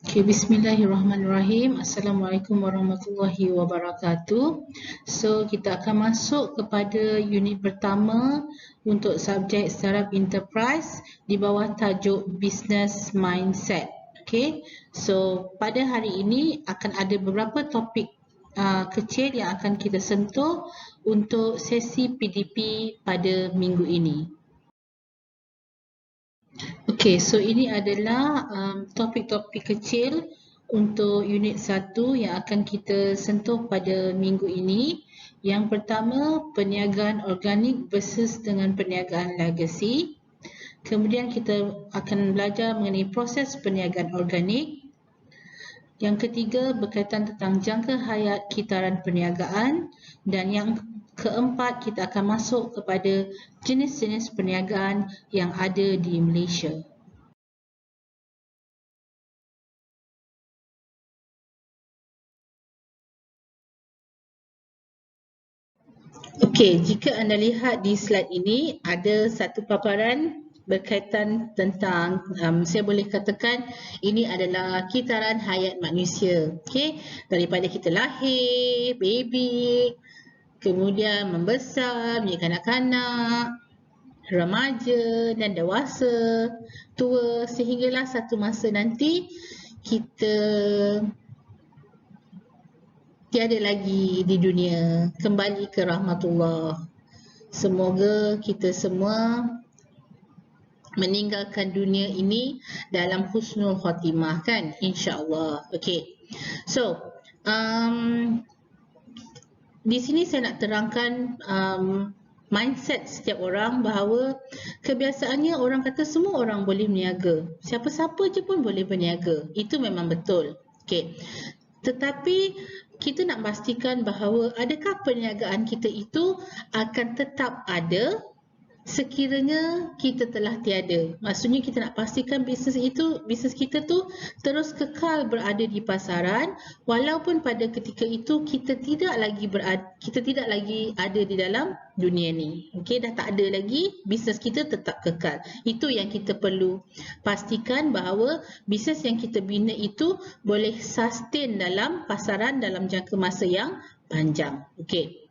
Okay, Bismillahirrahmanirrahim. Assalamualaikum warahmatullahi wabarakatuh. So, kita akan masuk kepada unit pertama untuk subjek startup enterprise di bawah tajuk business mindset. Okay, so pada hari ini akan ada beberapa topik kecil yang akan kita sentuh untuk sesi PDP pada minggu ini. Okey, so ini adalah topik-topik kecil untuk unit 1 yang akan kita sentuh pada minggu ini. Yang pertama, perniagaan organik versus dengan perniagaan legacy. Kemudian kita akan belajar mengenai proses perniagaan organik. Yang ketiga, berkaitan tentang jangka hayat kitaran perniagaan. Dan yang keempat, kita akan masuk kepada jenis-jenis perniagaan yang ada di Malaysia. Okey, jika anda lihat di slide ini, ada satu paparan berkaitan tentang, saya boleh katakan ini adalah kitaran hayat manusia. Okey, daripada kita lahir, baby, kemudian membesar, menjadi kanak-kanak, remaja dan dewasa, tua, sehinggalah satu masa nanti kita tiada lagi di dunia, kembali ke rahmatullah. Semoga kita semua meninggalkan dunia ini dalam husnul khatimah, kan, insya-Allah. Okey. So, di sini saya nak terangkan mindset setiap orang bahawa kebiasaannya orang kata semua orang boleh berniaga. Siapa-siapa je pun boleh berniaga. Itu memang betul. Okey. Tetapi kita nak pastikan bahawa adakah perniagaan kita itu akan tetap ada sekiranya kita telah tiada. Maksudnya kita nak pastikan bisnes kita tu terus kekal berada di pasaran walaupun pada ketika itu kita tidak lagi ada di dalam dunia ni. Okey, dah tak ada lagi, bisnes kita tetap kekal. Itu yang kita perlu pastikan bahawa bisnes yang kita bina itu boleh sustain dalam pasaran dalam jangka masa yang panjang. Okey.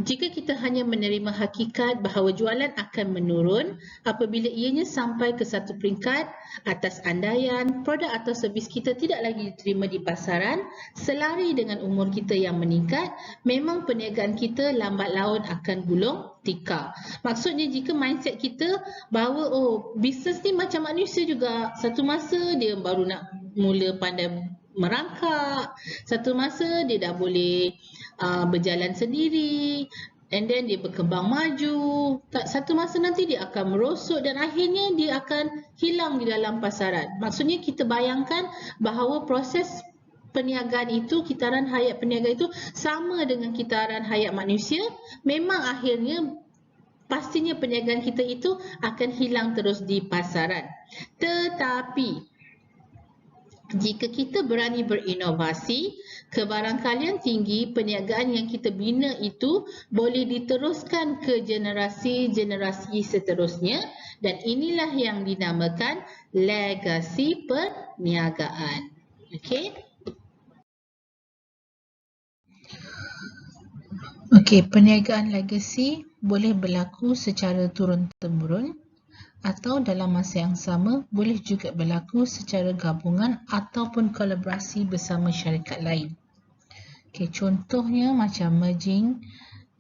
Jika kita hanya menerima hakikat bahawa jualan akan menurun apabila ianya sampai ke satu peringkat atas andaian produk atau servis kita tidak lagi diterima di pasaran selari dengan umur kita yang meningkat, memang perniagaan kita lambat laun akan gulung tikar. Maksudnya jika mindset kita bahawa bisnes ni macam manusia juga, satu masa dia baru nak mula pandai merangkak, satu masa dia dah boleh berjalan sendiri, and then dia berkembang maju. Satu masa nanti dia akan merosot dan akhirnya dia akan hilang di dalam pasaran. Maksudnya kita bayangkan bahawa proses perniagaan itu, kitaran hayat perniagaan itu sama dengan kitaran hayat manusia. Memang akhirnya pastinya perniagaan kita itu akan hilang terus di pasaran. Tetapi jika kita berani berinovasi, kebarangkalian tinggi perniagaan yang kita bina itu boleh diteruskan ke generasi-generasi seterusnya, dan inilah yang dinamakan legasi perniagaan. Okey. Okey, perniagaan legasi boleh berlaku secara turun-temurun atau dalam masa yang sama boleh juga berlaku secara gabungan ataupun kolaborasi bersama syarikat lain. Okay, contohnya macam merging,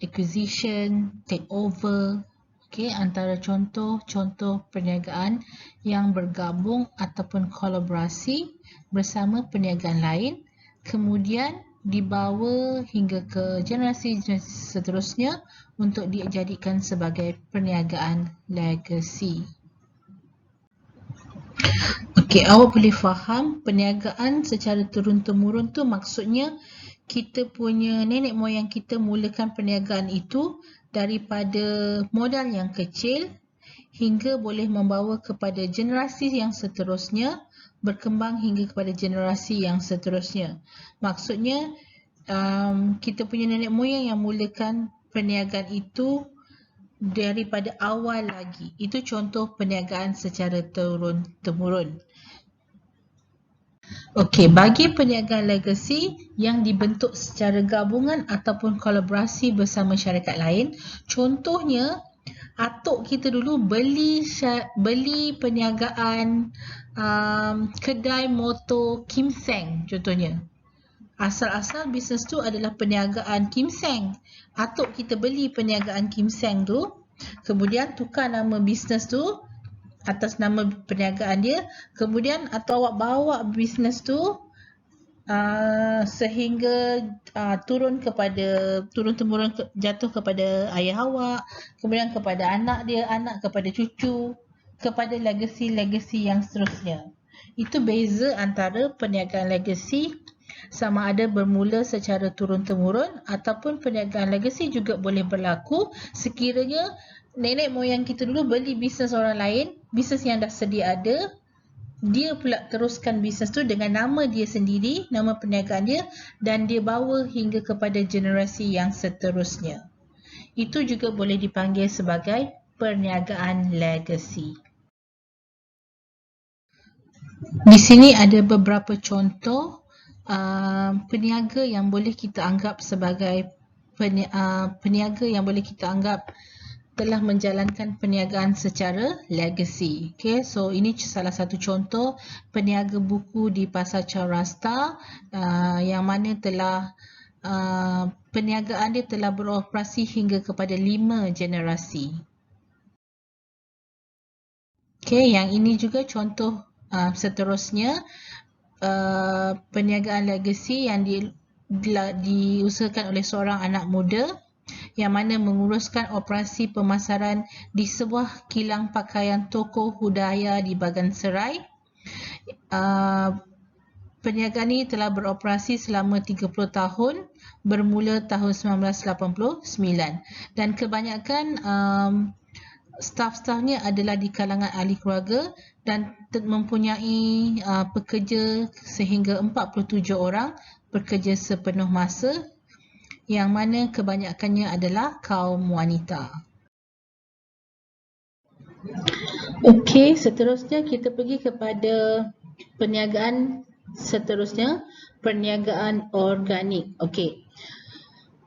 acquisition, takeover. Okay, antara contoh-contoh perniagaan yang bergabung ataupun kolaborasi bersama perniagaan lain kemudian dibawa hingga ke generasi seterusnya untuk dijadikan sebagai perniagaan legacy. Okey, awak boleh faham perniagaan secara turun-temurun tu maksudnya kita punya nenek moyang kita mulakan perniagaan itu daripada modal yang kecil hingga boleh membawa kepada generasi yang seterusnya, berkembang hingga kepada generasi yang seterusnya. Maksudnya kita punya nenek moyang yang mulakan perniagaan itu daripada awal lagi. Itu contoh perniagaan secara turun-temurun. Okey, bagi perniagaan legacy yang dibentuk secara gabungan ataupun kolaborasi bersama syarikat lain, contohnya atuk kita dulu beli perniagaan kedai motor Kim Seng contohnya. Asal-asal bisnes tu adalah perniagaan Kim Seng. Atuk kita beli perniagaan Kim Seng tu, kemudian tukar nama bisnes tu atas nama perniagaan dia, kemudian atau awak bawa bisnes tu sehingga turun-temurun jatuh kepada ayah awak, kemudian kepada anak dia, anak kepada cucu, kepada legacy yang seterusnya. Itu beza antara perniagaan legacy sama ada bermula secara turun-temurun ataupun perniagaan legacy juga boleh berlaku sekiranya nenek moyang kita dulu beli bisnes orang lain, bisnes yang dah sedia ada, dia pula teruskan bisnes tu dengan nama dia sendiri, nama perniagaan dia, dan dia bawa hingga kepada generasi yang seterusnya. Itu juga boleh dipanggil sebagai perniagaan legacy. Di sini ada beberapa contoh peniaga yang boleh kita anggap sebagai peniaga yang boleh kita anggap telah menjalankan perniagaan secara legacy. Okay, so ini salah satu contoh peniaga buku di Pasar Chaurasta yang mana telah perniagaan dia telah beroperasi hingga kepada 5 generasi. Okay, yang ini juga contoh seterusnya perniagaan legacy yang diusahakan oleh seorang anak muda yang mana menguruskan operasi pemasaran di sebuah kilang pakaian toko Hudaya di Baganserai. Perniagaan ini telah beroperasi selama 30 tahun bermula tahun 1989 dan kebanyakan staf-stafnya adalah di kalangan ahli keluarga dan mempunyai pekerja sehingga 47 orang bekerja sepenuh masa yang mana kebanyakannya adalah kaum wanita. Okey, seterusnya kita pergi kepada perniagaan seterusnya, perniagaan organik. Okey.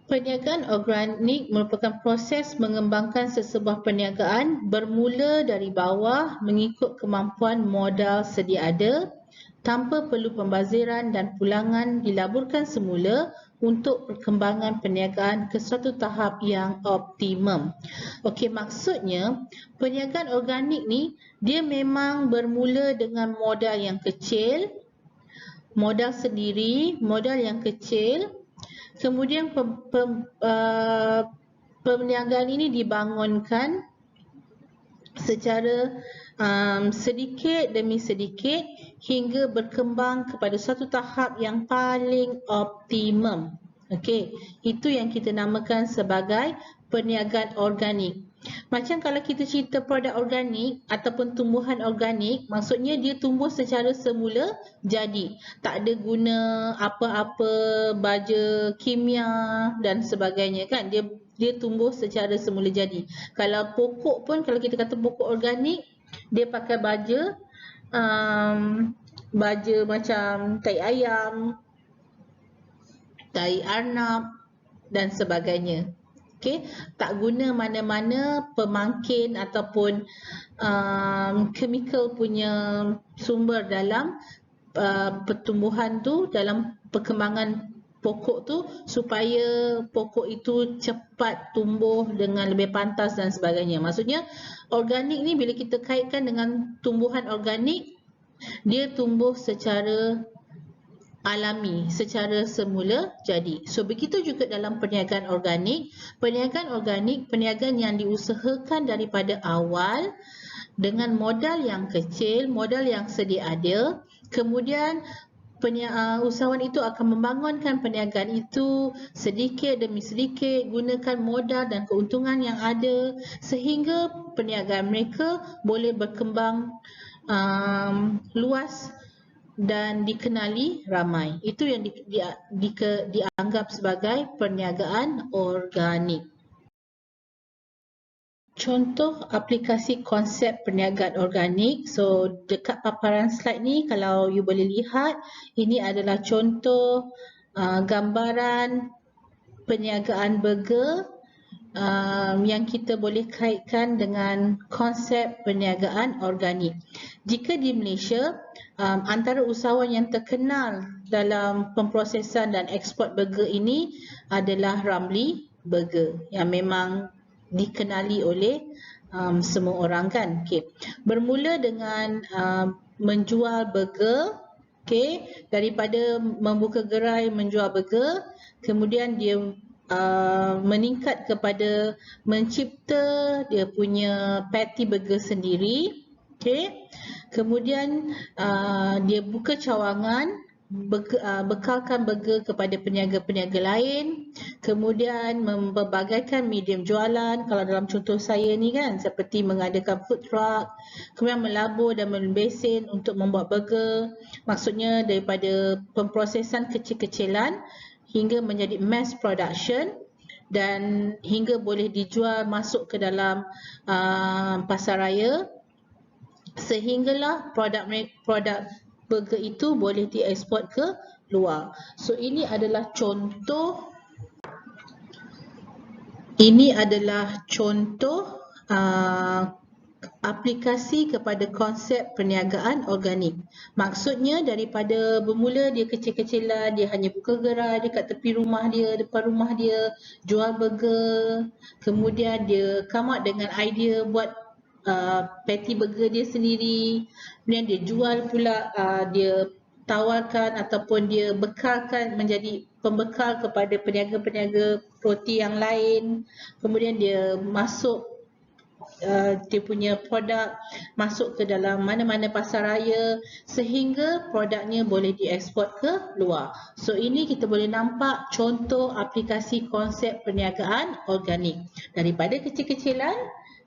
Perniagaan organik merupakan proses mengembangkan sesebuah perniagaan bermula dari bawah mengikut kemampuan modal sedia ada tanpa perlu pembaziran dan pulangan dilaburkan semula untuk perkembangan perniagaan ke suatu tahap yang optimum. Okey, maksudnya perniagaan organik ni dia memang bermula dengan modal yang kecil, modal sendiri, modal yang kecil. Kemudian perniagaan ini dibangunkan secara sedikit demi sedikit hingga berkembang kepada satu tahap yang paling optimum. Okey, itu yang kita namakan sebagai perniagaan organik. Macam kalau kita cerita produk organik ataupun tumbuhan organik, maksudnya dia tumbuh secara semula jadi. Tak ada guna apa-apa baja kimia dan sebagainya kan. Dia tumbuh secara semula jadi. Kalau pokok pun, kalau kita kata pokok organik, dia pakai baja macam tai ayam, tai arnab dan sebagainya. Okay, tak guna mana-mana pemangkin ataupun chemical punya sumber dalam pertumbuhan tu, dalam perkembangan pokok tu supaya pokok itu cepat tumbuh dengan lebih pantas dan sebagainya. Maksudnya organik ni bila kita kaitkan dengan tumbuhan organik, dia tumbuh secara alami, secara semula jadi. So begitu juga dalam perniagaan organik. Perniagaan yang diusahakan daripada awal dengan modal yang kecil, modal yang sedia ada. Kemudian usahawan itu akan membangunkan perniagaan itu sedikit demi sedikit, gunakan modal dan keuntungan yang ada sehingga perniagaan mereka boleh berkembang luas dan dikenali ramai. Itu yang dianggap sebagai perniagaan organik. Contoh aplikasi konsep perniagaan organik. So dekat paparan slide ni kalau you boleh lihat, ini adalah contoh gambaran perniagaan burger yang kita boleh kaitkan dengan konsep perniagaan organik. Jika di Malaysia, antara usahawan yang terkenal dalam pemprosesan dan ekspor burger ini adalah Ramly Burger yang memang dikenali oleh semua orang kan. Okay. Bermula dengan menjual burger, okay, daripada membuka gerai menjual burger, kemudian dia meningkat kepada mencipta dia punya patty burger sendiri, okay. Kemudian dia buka cawangan, bekalkan burger kepada peniaga-peniaga lain, kemudian membagaikan medium jualan. Kalau dalam contoh saya ni kan, seperti mengadakan food truck, kemudian melabur dan membesen untuk membuat burger. Maksudnya daripada pemprosesan kecil-kecilan hingga menjadi mass production dan hingga boleh dijual masuk ke dalam pasar raya, sehinggalah produk burger itu boleh dieksport ke luar. So ini adalah contoh aplikasi kepada konsep perniagaan organik. Maksudnya daripada bermula dia kecil-kecilan, dia hanya buka gerai dekat tepi rumah dia, depan rumah dia, jual burger. Kemudian dia come up dengan idea buat patty burger dia sendiri. Kemudian dia jual pula, dia tawarkan ataupun dia bekalkan menjadi pembekal kepada peniaga-peniaga roti yang lain. Kemudian dia masuk dia punya produk masuk ke dalam mana-mana pasar raya sehingga produknya boleh dieksport ke luar. So ini kita boleh nampak contoh aplikasi konsep perniagaan organik. Daripada kecil-kecilan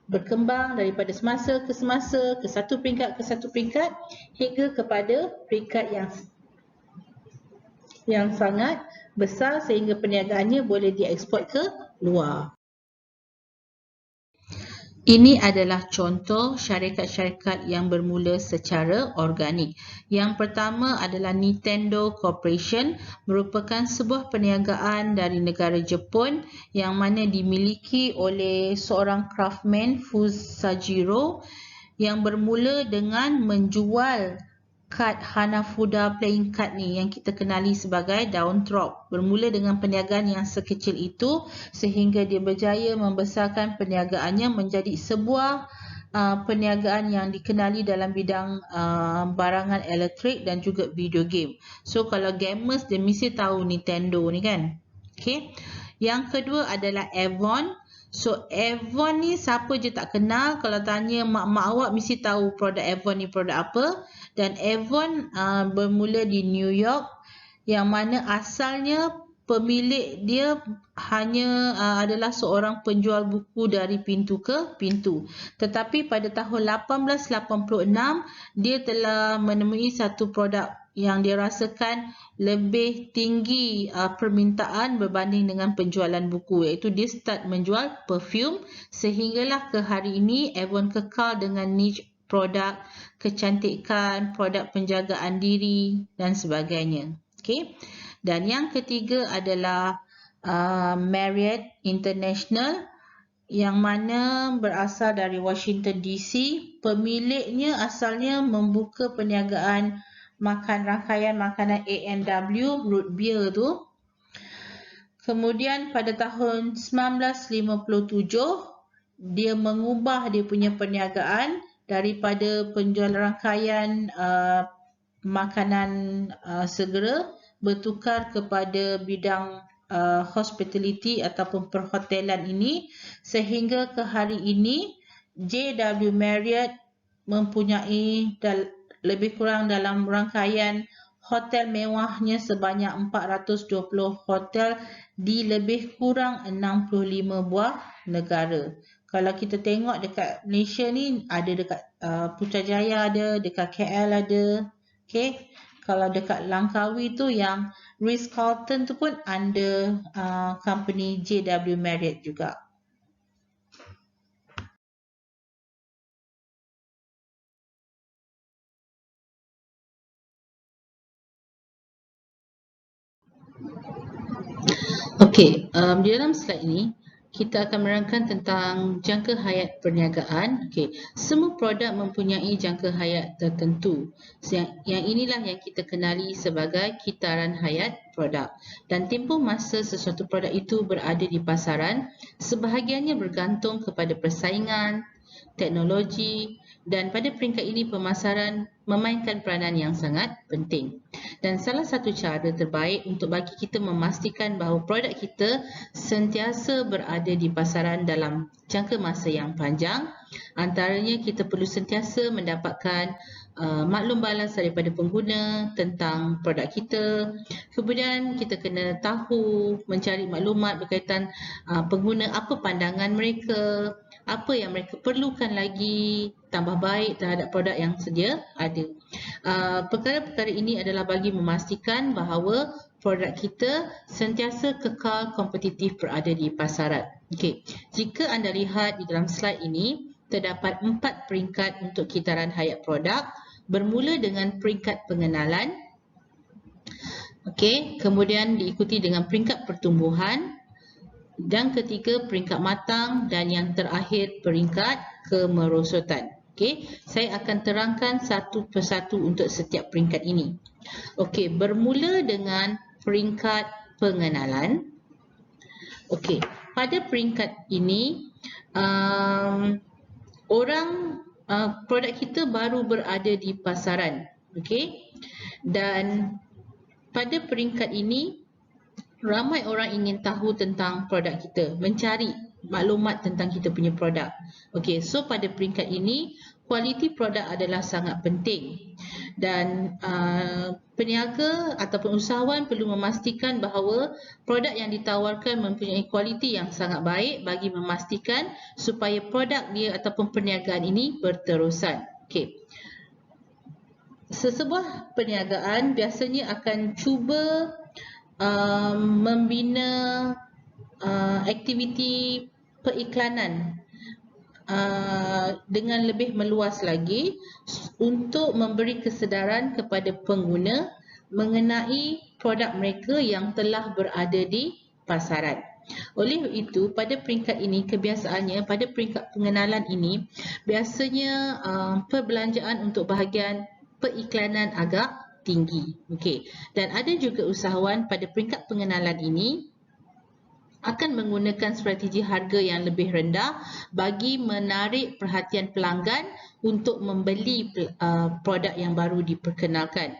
berkembang daripada semasa ke semasa, ke satu peringkat hingga kepada peringkat yang sangat besar sehingga perniagaannya boleh dieksport ke luar. Ini adalah contoh syarikat-syarikat yang bermula secara organik. Yang pertama adalah Nintendo Corporation, merupakan sebuah perniagaan dari negara Jepun yang mana dimiliki oleh seorang craftsman, Fusajiro, yang bermula dengan menjual kad Hanafuda playing card ni yang kita kenali sebagai daun drop. Bermula dengan perniagaan yang sekecil itu sehingga dia berjaya membesarkan perniagaannya menjadi sebuah perniagaan yang dikenali dalam bidang barangan elektrik dan juga video game. So kalau gamers dia mesti tahu Nintendo ni kan. Okay. Yang kedua adalah Avon. So Avon ni siapa je tak kenal, kalau tanya mak-mak awak mesti tahu produk Avon ni produk apa. Dan Avon bermula di New York yang mana asalnya pemilik dia hanya adalah seorang penjual buku dari pintu ke pintu. Tetapi pada tahun 1886 dia telah menemui satu produk yang dia rasakan lebih tinggi permintaan berbanding dengan penjualan buku, iaitu dia start menjual perfume sehinggalah ke hari ini Avon kekal dengan niche produk kecantikan, produk penjagaan diri dan sebagainya. Okay. Dan yang ketiga adalah Marriott International yang mana berasal dari Washington DC. Pemiliknya asalnya membuka perniagaan rangkaian makanan A&W, root beer tu. Kemudian pada tahun 1957 dia mengubah dia punya perniagaan daripada penjual rangkaian makanan segera bertukar kepada bidang hospitality ataupun perhotelan ini, sehingga ke hari ini JW Marriott mempunyai lebih kurang dalam rangkaian hotel mewahnya sebanyak 420 hotel di lebih kurang 65 buah negara. Kalau kita tengok dekat Malaysia ni ada dekat Putrajaya ada, dekat KL ada. Okay. Kalau dekat Langkawi tu yang Ritz-Carlton tu pun under company JW Marriott juga. Okey, di dalam slide ini kita akan menerangkan tentang jangka hayat perniagaan. Okey, semua produk mempunyai jangka hayat tertentu. Yang inilah yang kita kenali sebagai kitaran hayat produk. Dan tempoh masa sesuatu produk itu berada di pasaran sebahagiannya bergantung kepada persaingan, teknologi, dan pada peringkat ini pemasaran memainkan peranan yang sangat penting. Dan salah satu cara terbaik untuk bagi kita memastikan bahawa produk kita sentiasa berada di pasaran dalam jangka masa yang panjang, antaranya kita perlu sentiasa mendapatkan maklum balas daripada pengguna tentang produk kita. Kemudian kita kena tahu, mencari maklumat berkaitan pengguna, apa pandangan mereka, apa yang mereka perlukan lagi, tambah baik terhadap produk yang sedia ada. Perkara-perkara ini adalah bagi memastikan bahawa produk kita sentiasa kekal kompetitif berada di pasaran. Okey, jika anda lihat di dalam slide ini, terdapat 4 peringkat untuk kitaran hayat produk, bermula dengan peringkat pengenalan, okey, kemudian diikuti dengan peringkat pertumbuhan, dan ketiga peringkat matang, dan yang terakhir peringkat kemerosotan. Okey, saya akan terangkan satu persatu untuk setiap peringkat ini. Okey, bermula dengan peringkat pengenalan. Okey, pada peringkat ini produk kita baru berada di pasaran. Okey, dan pada peringkat ini ramai orang ingin tahu tentang produk kita, mencari maklumat tentang kita punya produk. Okey, so pada peringkat ini, kualiti produk adalah sangat penting. Dan peniaga ataupun usahawan perlu memastikan bahawa produk yang ditawarkan mempunyai kualiti yang sangat baik bagi memastikan supaya produk dia ataupun perniagaan ini berterusan. Okey. Sesebuah perniagaan biasanya akan cuba membina aktiviti periklanan dengan lebih meluas lagi untuk memberi kesedaran kepada pengguna mengenai produk mereka yang telah berada di pasaran. Oleh itu, pada peringkat ini, kebiasaannya pada peringkat pengenalan ini, biasanya perbelanjaan untuk bahagian periklanan agak tinggi. Okey. Dan ada juga usahawan pada peringkat pengenalan ini akan menggunakan strategi harga yang lebih rendah bagi menarik perhatian pelanggan untuk membeli produk yang baru diperkenalkan.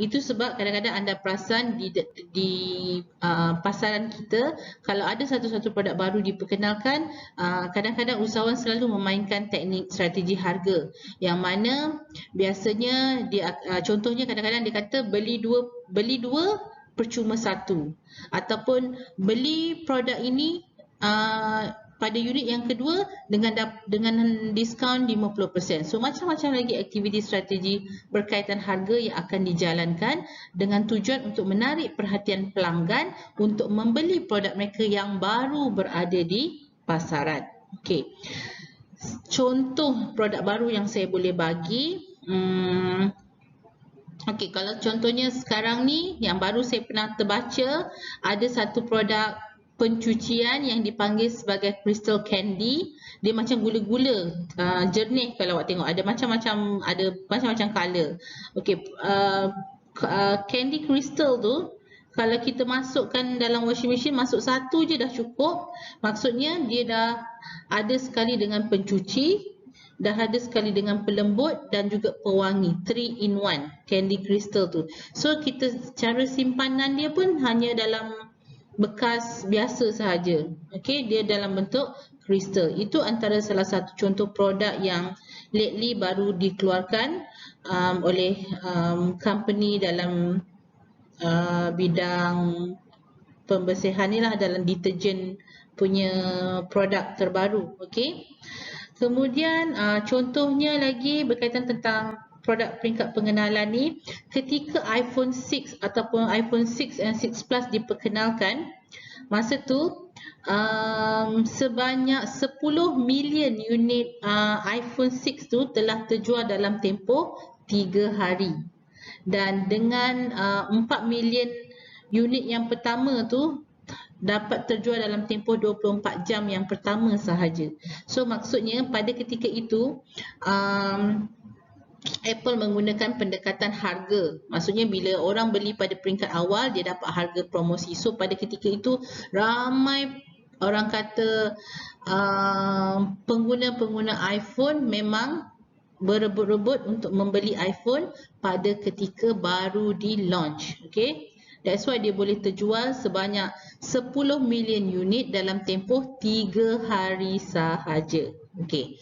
Itu sebab kadang-kadang anda perasan di pasaran kita, kalau ada satu-satu produk baru diperkenalkan, kadang-kadang usahawan selalu memainkan teknik strategi harga, yang mana biasanya contohnya kadang-kadang dia kata beli dua percuma satu, ataupun beli produk ini pada unit yang kedua dengan diskaun 50%. So macam-macam lagi aktiviti strategi berkaitan harga yang akan dijalankan dengan tujuan untuk menarik perhatian pelanggan untuk membeli produk mereka yang baru berada di pasaran. Okey. Contoh produk baru yang saya boleh bagi, okey, kalau contohnya sekarang ni yang baru saya pernah terbaca, ada satu produk pencucian yang dipanggil sebagai crystal candy. Dia macam gula-gula, jernih kalau awak tengok, ada macam-macam color. Okey, candy crystal tu kalau kita masukkan dalam washing machine, masuk satu je dah cukup. Maksudnya dia dah ada sekali dengan pencuci, dah ada sekali dengan pelembut dan juga pewangi, 3 in 1 candy crystal tu. So cara simpanan dia pun hanya dalam bekas biasa sahaja. Okey, dia dalam bentuk kristal. Itu antara salah satu contoh produk yang lately baru dikeluarkan oleh company dalam bidang pembersihan ni lah, dalam deterjen punya produk terbaru. Okey. Kemudian contohnya lagi berkaitan tentang produk peringkat pengenalan ni, ketika iPhone 6 ataupun iPhone 6 and 6 Plus diperkenalkan, masa tu sebanyak 10 million unit iPhone 6 tu telah terjual dalam tempoh 3 hari. Dan dengan 4 million unit yang pertama tu dapat terjual dalam tempoh 24 jam yang pertama sahaja. So maksudnya pada ketika itu Apple menggunakan pendekatan harga. Maksudnya bila orang beli pada peringkat awal, dia dapat harga promosi. So pada ketika itu ramai orang kata pengguna-pengguna iPhone memang berebut-rebut untuk membeli iPhone pada ketika baru di launch. Okay? That's why dia boleh terjual sebanyak 10 million unit dalam tempoh 3 hari sahaja. Okay.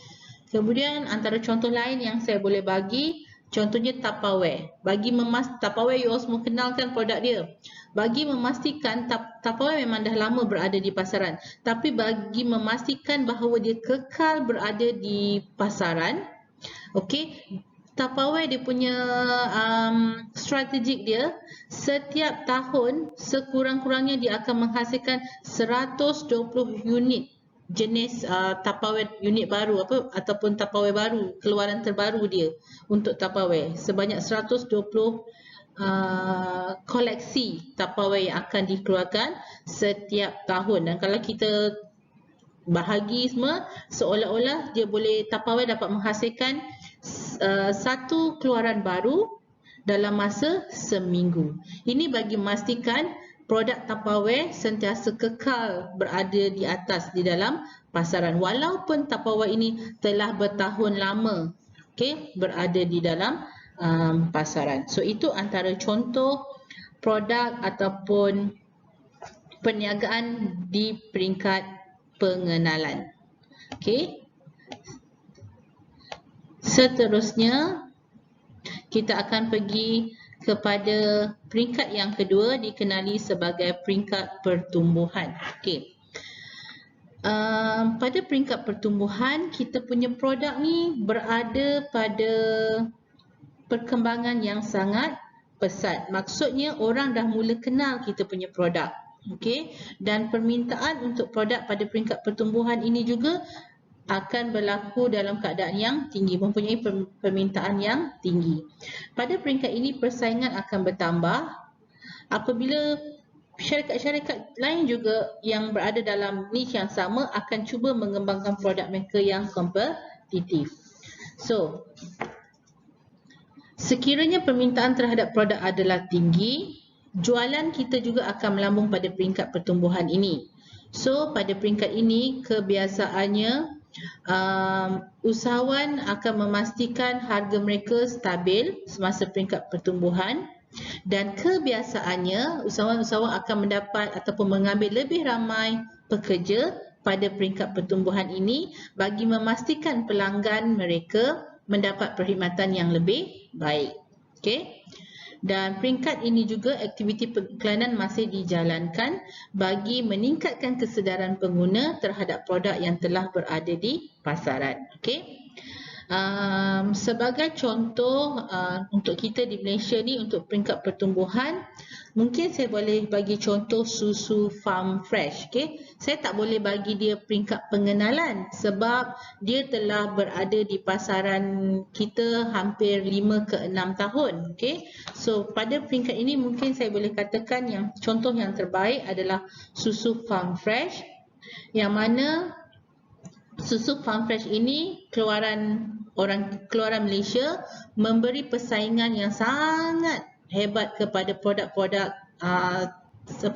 Kemudian antara contoh lain yang saya boleh bagi, contohnya Tupperware. Tupperware you all semua kenal kan produk dia. Bagi memastikan Tupperware memang dah lama berada di pasaran, tapi bagi memastikan bahawa dia kekal berada di pasaran, okey, Tupperware dia punya strategik dia, setiap tahun sekurang-kurangnya dia akan menghasilkan 120 unit jenis Tupperware unit baru ataupun Tupperware baru, keluaran terbaru dia untuk Tupperware. Sebanyak 120 koleksi Tupperware yang akan dikeluarkan setiap tahun. Dan kalau kita bahagi semua, seolah-olah dia boleh, Tupperware dapat menghasilkan satu keluaran baru dalam masa seminggu. Ini bagi memastikan produk Tupperware sentiasa kekal berada di atas di dalam pasaran. Walaupun Tupperware ini telah bertahun lama berada di dalam pasaran. So itu antara contoh produk ataupun perniagaan di peringkat pengenalan. Seterusnya kita akan pergi kepada peringkat yang kedua, dikenali sebagai peringkat pertumbuhan. Pada peringkat pertumbuhan, kita punya produk ni berada pada perkembangan yang sangat pesat. Maksudnya orang dah mula kenal kita punya produk. Dan permintaan untuk produk pada peringkat pertumbuhan ini juga akan berlaku dalam keadaan yang tinggi, mempunyai permintaan yang tinggi. Pada peringkat ini persaingan akan bertambah apabila syarikat-syarikat lain juga yang berada dalam niche yang sama akan cuba mengembangkan produk mereka yang kompetitif. So, sekiranya permintaan terhadap produk adalah tinggi, jualan kita juga akan melambung pada peringkat pertumbuhan ini. So, pada peringkat ini kebiasaannya usahawan akan memastikan harga mereka stabil semasa peringkat pertumbuhan, dan kebiasaannya usahawan-usahawan akan mendapat ataupun mengambil lebih ramai pekerja pada peringkat pertumbuhan ini bagi memastikan pelanggan mereka mendapat perkhidmatan yang lebih baik. Dan peringkat ini juga aktiviti pengiklanan masih dijalankan bagi meningkatkan kesedaran pengguna terhadap produk yang telah berada di pasaran. Sebagai contoh untuk kita di Malaysia ni, untuk peringkat pertumbuhan, mungkin saya boleh bagi contoh susu Farm Fresh. Saya tak boleh bagi dia peringkat pengenalan sebab dia telah berada di pasaran kita hampir 5 ke 6 tahun. So pada peringkat ini mungkin saya boleh katakan yang contoh yang terbaik adalah susu Farm Fresh, yang mana susu Farm Fresh ini keluaran Malaysia memberi persaingan yang sangat hebat kepada produk-produk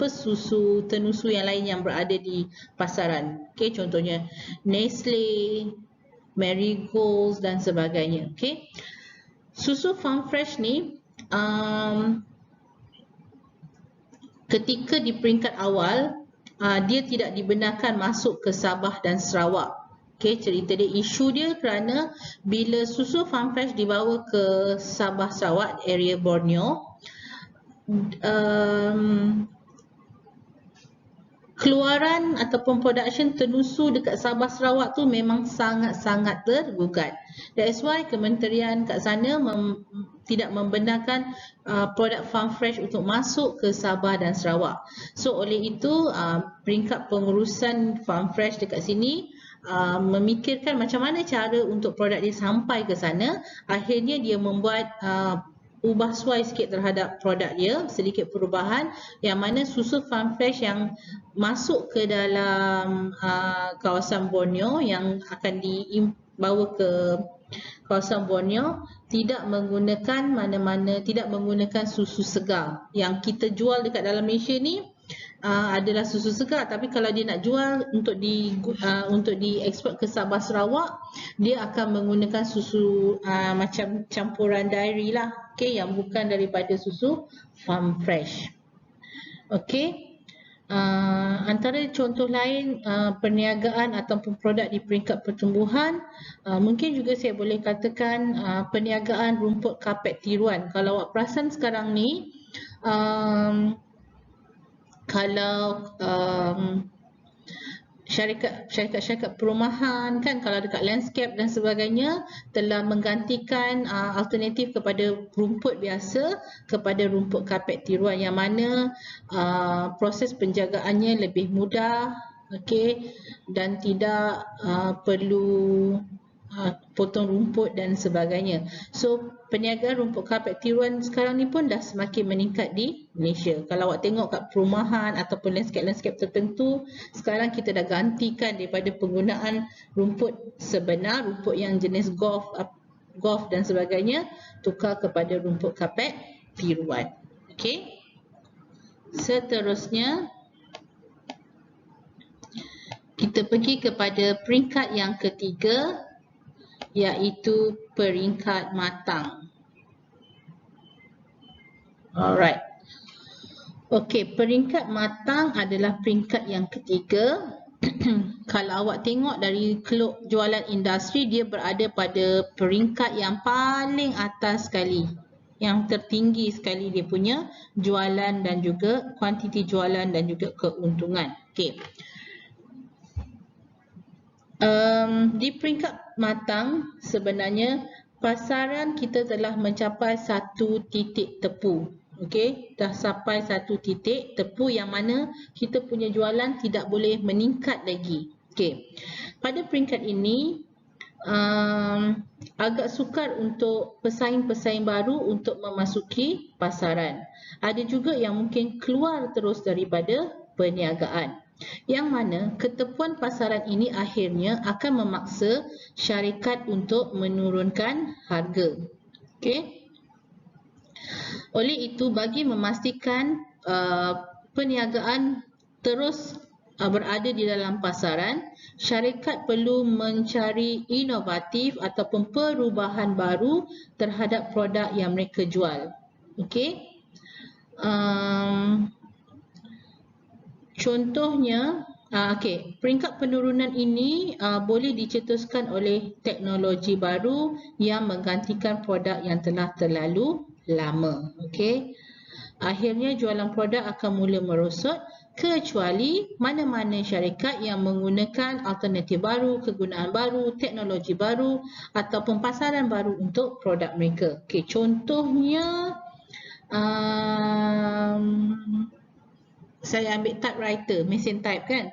susu tenusu yang lain yang berada di pasaran. Contohnya Nestle, Marigold dan sebagainya. Susu Farm Fresh ni ketika di peringkat awal dia tidak dibenarkan masuk ke Sabah dan Sarawak. Cerita dia, isu dia kerana bila susu Farm Fresh dibawa ke Sabah Sarawak, area Borneo, keluaran ataupun production tenusu dekat Sabah Sarawak tu memang sangat-sangat tergugat. That's why kementerian kat sana tidak membenarkan produk Farm Fresh untuk masuk ke Sabah dan Sarawak. So oleh itu peringkat pengurusan Farm Fresh dekat sini memikirkan macam mana cara untuk produk dia sampai ke sana. Akhirnya dia membuat ubah suai sikit terhadap produk dia, sedikit perubahan, yang mana susu Farm Fresh yang masuk ke dalam kawasan Borneo yang akan dibawa ke kawasan Borneo tidak menggunakan susu segar. Yang kita jual dekat dalam Malaysia ni adalah susu segar, tapi kalau dia nak jual untuk dieksport ke Sabah Sarawak, dia akan menggunakan susu macam campuran dairy lah, okey, yang bukan daripada susu Farm Fresh. Okey. Antara contoh lain perniagaan ataupun produk di peringkat pertumbuhan, mungkin juga saya boleh katakan perniagaan rumput kapet tiruan. Kalau awak perasan sekarang ni, kalau syarikat perumahan kan, kalau dekat landscape dan sebagainya telah menggantikan alternatif kepada rumput biasa kepada rumput kapet tiruan, yang mana proses penjagaannya lebih mudah, okey, dan tidak perlu potong rumput dan sebagainya. So perniagaan rumput kapet tiruan sekarang ni pun dah semakin meningkat di Malaysia. Kalau awak tengok kat perumahan ataupun landscape tertentu, sekarang kita dah gantikan daripada penggunaan rumput sebenar, rumput yang jenis golf dan sebagainya, tukar kepada rumput kapet tiruan. Okey. Seterusnya kita pergi kepada peringkat yang ketiga, iaitu peringkat matang. Alright. Okey, peringkat matang adalah peringkat yang ketiga. Kalau awak tengok dari keluk jualan industri, dia berada pada peringkat yang paling atas sekali, yang tertinggi sekali dia punya jualan dan juga kuantiti jualan dan juga keuntungan. Okey. Di peringkat matang, sebenarnya pasaran kita telah mencapai satu titik tepu. Okey, dah sampai satu titik tepu yang mana kita punya jualan tidak boleh meningkat lagi. Okey, pada peringkat ini agak sukar untuk pesaing-pesaing baru untuk memasuki pasaran. Ada juga yang mungkin keluar terus daripada perniagaan, yang mana ketepuan pasaran ini akhirnya akan memaksa syarikat untuk menurunkan harga. Okey. Oleh itu, bagi memastikan perniagaan terus berada di dalam pasaran, syarikat perlu mencari inovatif ataupun perubahan baru terhadap produk yang mereka jual. Okey. Contohnya, peringkat penurunan ini boleh dicetuskan oleh teknologi baru yang menggantikan produk yang telah terlalu lama. Okey. Akhirnya jualan produk akan mula merosot kecuali mana-mana syarikat yang menggunakan alternatif baru, kegunaan baru, teknologi baru ataupun pasaran baru untuk produk mereka. Okey, contohnya saya ambil typewriter, mesin type kan,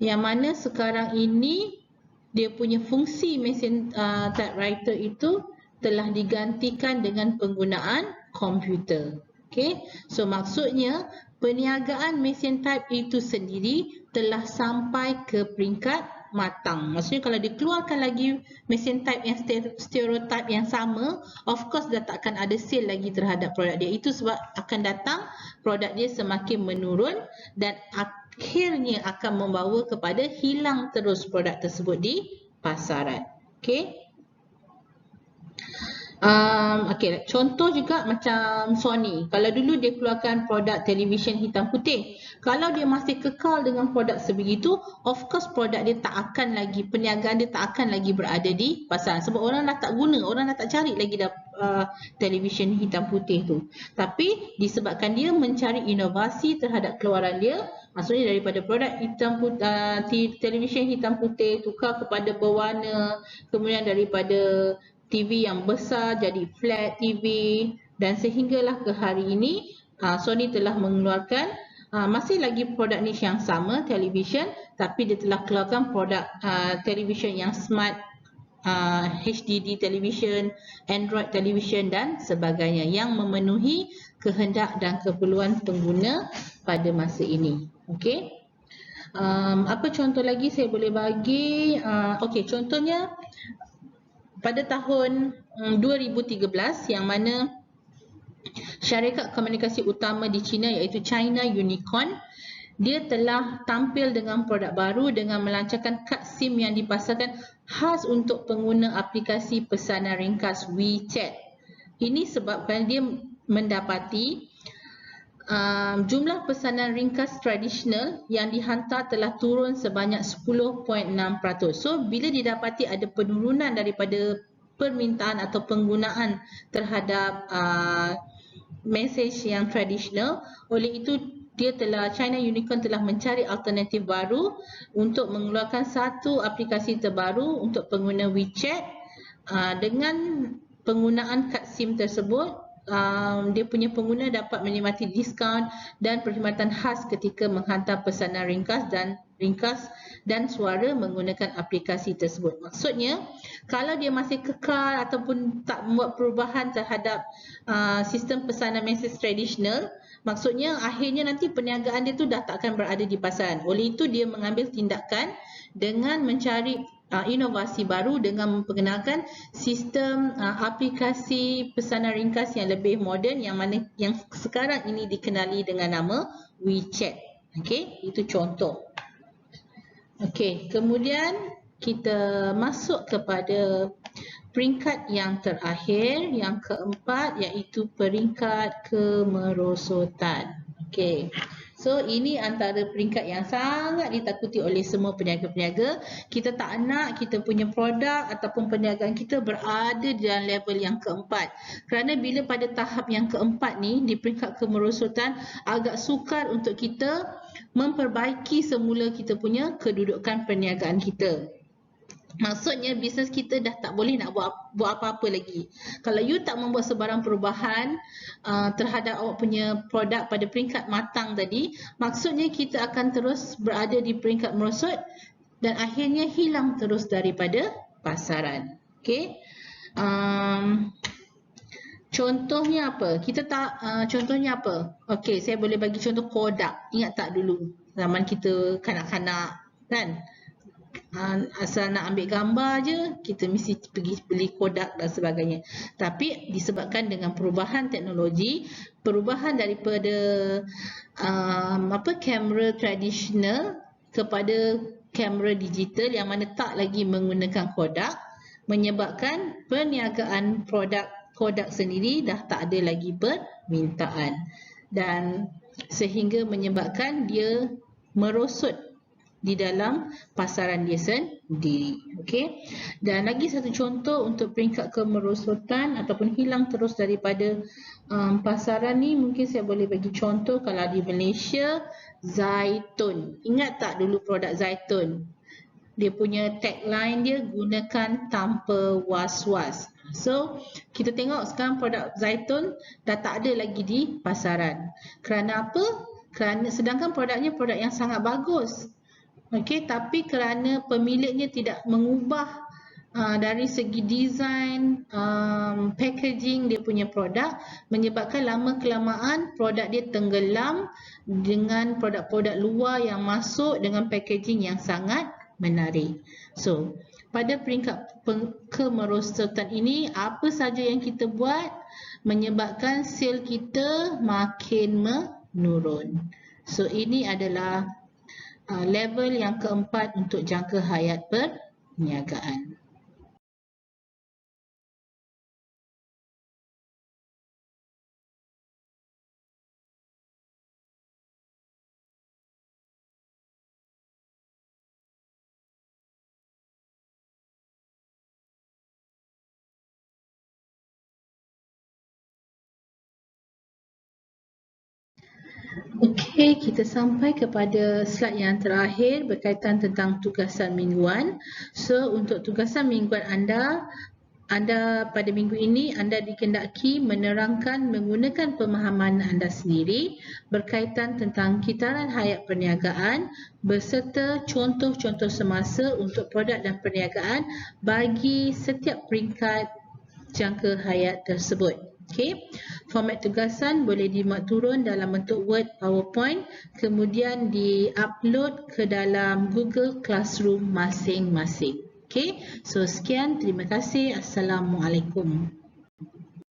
yang mana sekarang ini dia punya fungsi mesin typewriter itu telah digantikan dengan penggunaan komputer. Okay? So maksudnya perniagaan mesin type itu sendiri telah sampai ke peringkat matang. Maksudnya kalau dikeluarkan lagi mesin type yang stereotype yang sama, of course dah takkan ada sale lagi terhadap produk dia. Itu sebab akan datang produk dia semakin menurun dan akhirnya akan membawa kepada hilang terus produk tersebut di pasaran. Okey. Contoh juga macam Sony. Kalau dulu dia keluarkan produk televisyen hitam putih, kalau dia masih kekal dengan produk sebegitu, of course produk dia tak akan lagi, perniagaan dia tak akan lagi berada di pasaran sebab orang dah tak guna, orang dah tak cari lagi dah televisyen hitam putih tu. Tapi disebabkan dia mencari inovasi terhadap keluaran dia, maksudnya daripada produk hitam putih, televisyen hitam putih tukar kepada berwarna, kemudian daripada TV yang besar jadi flat TV, dan sehinggalah ke hari ini Sony telah mengeluarkan masih lagi produk niche yang sama, television, tapi dia telah keluarkan produk television yang smart HDD television, Android television dan sebagainya yang memenuhi kehendak dan keperluan pengguna pada masa ini. Okey. Apa contoh lagi saya boleh bagi? Okey, contohnya pada tahun 2013 yang mana syarikat komunikasi utama di China iaitu China Unicom, dia telah tampil dengan produk baru dengan melancarkan kad SIM yang dipasarkan khas untuk pengguna aplikasi pesanan ringkas WeChat. Ini sebabkan dia mendapati jumlah pesanan ringkas tradisional yang dihantar telah turun sebanyak 10.6%. So, bila didapati ada penurunan daripada permintaan atau penggunaan terhadap mesej yang tradisional, oleh itu China Unicom telah mencari alternatif baru untuk mengeluarkan satu aplikasi terbaru untuk pengguna WeChat. Dengan penggunaan kad SIM tersebut, dia punya pengguna dapat menikmati diskaun dan perkhidmatan khas ketika menghantar pesanan ringkas dan suara menggunakan aplikasi tersebut. Maksudnya, kalau dia masih kekal ataupun tak membuat perubahan terhadap sistem pesanan mesej tradisional, maksudnya akhirnya nanti perniagaan dia tu dah tak akan berada di pasaran. Oleh itu dia mengambil tindakan dengan mencari inovasi baru dengan memperkenalkan sistem aplikasi pesanan ringkas yang lebih moden yang sekarang ini dikenali dengan nama WeChat. Okey, itu contoh. Okey, kemudian kita masuk kepada peringkat yang terakhir, yang keempat, iaitu peringkat kemerosotan. Okey. So, ini antara peringkat yang sangat ditakuti oleh semua peniaga-peniaga. Kita tak nak kita punya produk ataupun perniagaan kita berada dalam level yang keempat. Kerana bila pada tahap yang keempat ni, di peringkat kemerosotan, agak sukar untuk kita memperbaiki semula kita punya kedudukan perniagaan kita. Maksudnya bisnes kita dah tak boleh nak buat apa-apa lagi. Kalau you tak membuat sebarang perubahan terhadap awak punya produk pada peringkat matang tadi, maksudnya kita akan terus berada di peringkat merosot dan akhirnya hilang terus daripada pasaran. Okey. Contohnya apa? Contohnya apa? Okey, saya boleh bagi contoh Kodak. Ingat tak dulu zaman kita kanak-kanak kan? Asal nak ambil gambar je, kita mesti pergi beli Kodak dan sebagainya. Tapi disebabkan dengan perubahan teknologi, perubahan daripada kamera tradisional kepada kamera digital yang mana tak lagi menggunakan Kodak, menyebabkan perniagaan produk Kodak sendiri dah tak ada lagi permintaan dan sehingga menyebabkan dia merosot di dalam pasaran dia sendiri. Okey. Dan lagi satu contoh untuk peringkat kemerosotan ataupun hilang terus daripada pasaran ni, mungkin saya boleh bagi contoh kalau di Malaysia, Zaitun. Ingat tak dulu produk Zaitun? Dia punya tagline dia, gunakan tanpa was-was. So, kita tengok sekarang produk Zaitun dah tak ada lagi di pasaran. Kerana apa? Kerana sedangkan produknya produk yang sangat bagus. Okey, tapi kerana pemiliknya tidak mengubah dari segi design, packaging dia punya produk, menyebabkan lama kelamaan produk dia tenggelam dengan produk-produk luar yang masuk dengan packaging yang sangat menarik. So, pada peringkat kemerosotan ini, apa saja yang kita buat menyebabkan sale kita makin menurun. So, ini adalah level yang keempat untuk jangka hayat perniagaan. Okey, kita sampai kepada slide yang terakhir berkaitan tentang tugasan mingguan. So, untuk tugasan mingguan anda, anda pada minggu ini anda dikehendaki menerangkan menggunakan pemahaman anda sendiri berkaitan tentang kitaran hayat perniagaan beserta contoh-contoh semasa untuk produk dan perniagaan bagi setiap peringkat jangka hayat tersebut. Okey, format tugasan boleh dimuat turun dalam bentuk Word, PowerPoint, kemudian di-upload ke dalam Google Classroom masing-masing. Okey, so sekian, terima kasih. Assalamualaikum.